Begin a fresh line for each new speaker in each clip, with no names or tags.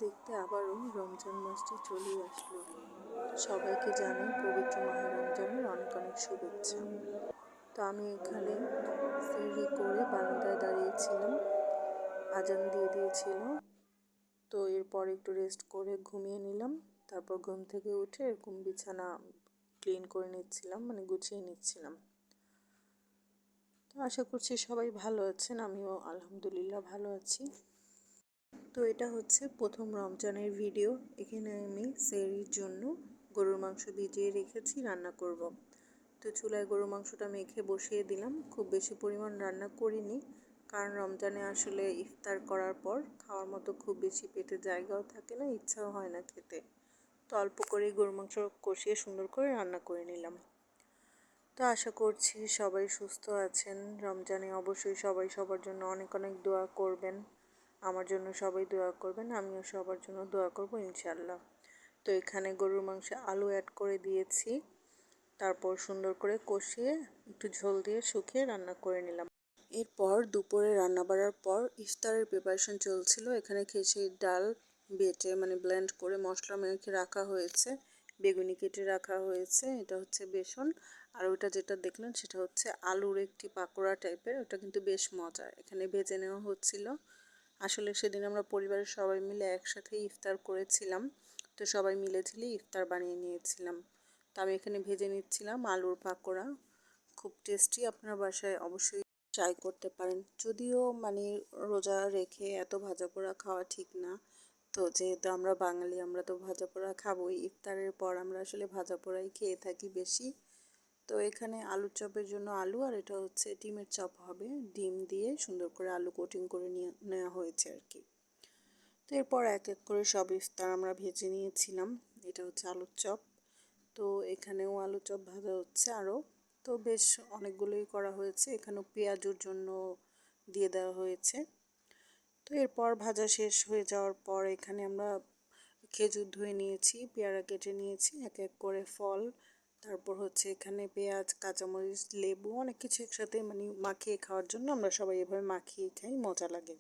দেখতে আবারও রমজান মাসটি চলেই আসলো। সবাইকে জানাই পবিত্র মাহে রমজানের অনেক অনেক শুভেচ্ছা। তো আমি এখানে সেহরি করে বারান্দায় দাঁড়িয়েছিলাম, আজান দিয়ে দিয়েছিল। তো এরপর একটু রেস্ট করে ঘুমিয়ে নিলাম। তারপর ঘুম থেকে উঠে এরকম বিছানা ক্লিন করে নিচ্ছিলাম, মানে গুছিয়ে নিচ্ছিলাম। তো আশা করছি সবাই ভালো আছেন, আমিও আলহামদুলিল্লাহ ভালো আছি। তো এটা হচ্ছে প্রথম রমজানের ভিডিও। এখানে আমি সেহরির জন্য গরুর মাংস ভিজিয়ে রেখেছি, রান্না করব। তো চুলায় গরুর মাংসটা মেখে বসিয়ে দিলাম। খুব বেশি পরিমাণ রান্না করিনি, কারণ রমজানে আসলে ইফতার করার পর খাওয়ার মতো খুব বেশি পেটে জায়গাও থাকে না, ইচ্ছাও হয় না খেতে। তো অল্প করেই গরুর মাংস কষিয়ে সুন্দর করে রান্না করে নিলাম। তো আশা করছি সবাই সুস্থ আছেন। রমজানে অবশ্যই সবাই সবার জন্য অনেক অনেক দোয়া করবেন। আমার জন্য সবাই দোয়া করবেন, আমিও সবার জন্য দোয়া করব ইনশাআল্লাহ। তো এখানে গরুর মাংসে আলু অ্যাড করে দিয়েছি, তারপর সুন্দর করে কষিয়ে একটু ঝোল দিয়ে শুকিয়ে রান্না করে নিলাম। এরপর দুপুরে রান্না বাড়ার পর ইফতারের প্রিপারেশন চলছিল। এখানে খেসারির ডাল বেটে মানে ব্লেন্ড করে মশলা মেখে রাখা হয়েছে, বেগুনি কেটে রাখা হয়েছে, এটা হচ্ছে বেসন। আর ওটা যেটা দেখলেন সেটা হচ্ছে আলুর একটি পাকোড়া টাইপের, ওটা কিন্তু বেশ মজার। এখানে ভেজে নেওয়া হচ্ছিল। আসলে সেদিন আমরা পরিবারের সবাই মিলে একসাথে ইফতার করেছিলাম, তো সবাই মিলে ঝিলে ইফতার বানিয়ে নিয়েছিলাম। তো আমি এখানে ভেজে নিচ্ছিলাম আলুর পাকোড়া, খুব টেস্টি। আপনার বাসায় অবশ্যই ট্রাই করতে পারেন। যদিও মানে রোজা রেখে এত ভাজা পোড়া খাওয়া ঠিক না, তো যেহেতু আমরা বাঙালি, আমরা তো ভাজা পোড়া খাবোই। ইফতারের পর আমরা আসলে ভাজা পোড়াই খেয়ে থাকি বেশি। তো এখানে আলুর চপের জন্য আলু, আর এটা হচ্ছে ডিমের চপ হবে, ডিম দিয়ে সুন্দর করে আলু কোটিং করে নেওয়া হয়েছে আর কি। তো এরপর এক এক করে সব ইফতার আমরা ভেজে নিয়েছিলাম। এটা হচ্ছে আলুর চপ। তো এখানেও আলু চপ ভাজা হচ্ছে আরও। তো বেশ অনেকগুলোই করা হয়েছে। এখানেও পেঁয়াজুর জন্য দিয়ে দেওয়া হয়েছে। তো এরপর ভাজা শেষ হয়ে যাওয়ার পর এখানে আমরা খেজুর ধুয়ে নিয়েছি, পেয়ারা কেটে নিয়েছি, এক এক করে ফল, তারপর হচ্ছে এখানে পেঁয়াজ, কাঁচামরিচ, লেবু, অনেক কিছু একসাথে মানে মাখিয়ে খাওয়ার জন্য আমরা সবাই এভাবে মাখিয়ে খাই, মজা লাগে।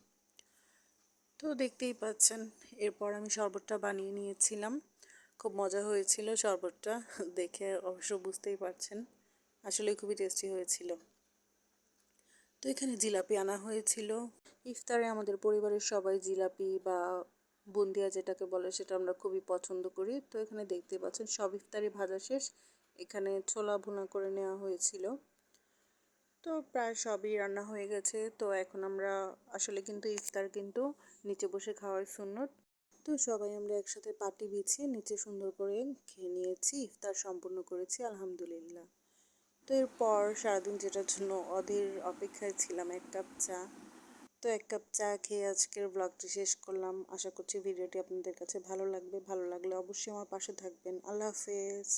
তো দেখতেই পাচ্ছেন এরপর আমি শরবতটা বানিয়ে নিয়েছিলাম। খুব মজা হয়েছিল শরবতটা, দেখে অবশ্য বুঝতেই পারছেন, আসলে খুবই টেস্টি হয়েছিল। তো এখানে জিলাপি আনা হয়েছিল। ইফতারে আমাদের পরিবারের সবাই জিলাপি বা বুন্দিয়া যেটাকে বলে সেটা আমরা খুবই পছন্দ করি। তো এখানে দেখতে পাচ্ছেন সব ইফতারি ভাজা শেষ। এখানে ছোলা ভুনা করে নেওয়া হয়েছিল। তো প্রায় সবই রান্না হয়ে গেছে। তো এখন আমরা আসলে কিন্তু ইফতার কিন্তু নিচে বসে খাওয়ার সুন্নত। তো সবাই আমরা একসাথে পাটি বিছিয়ে নিচে সুন্দর করে খেয়ে নিয়েছি, ইফতার সম্পূর্ণ করেছি আলহামদুলিল্লাহ। তো এরপর সারাদিন যেটার জন্য অধীর অপেক্ষায় ছিলাম, এক কাপ চা। তো এক কাপ চা খেয়ে আজকের ব্লগটি শেষ করলাম। আশা করছি ভিডিওটি আপনাদের কাছে ভালো লাগবে। ভালো লাগলে অবশ্যই আমার পাশে থাকবেন। আল্লাহ হাফেজ।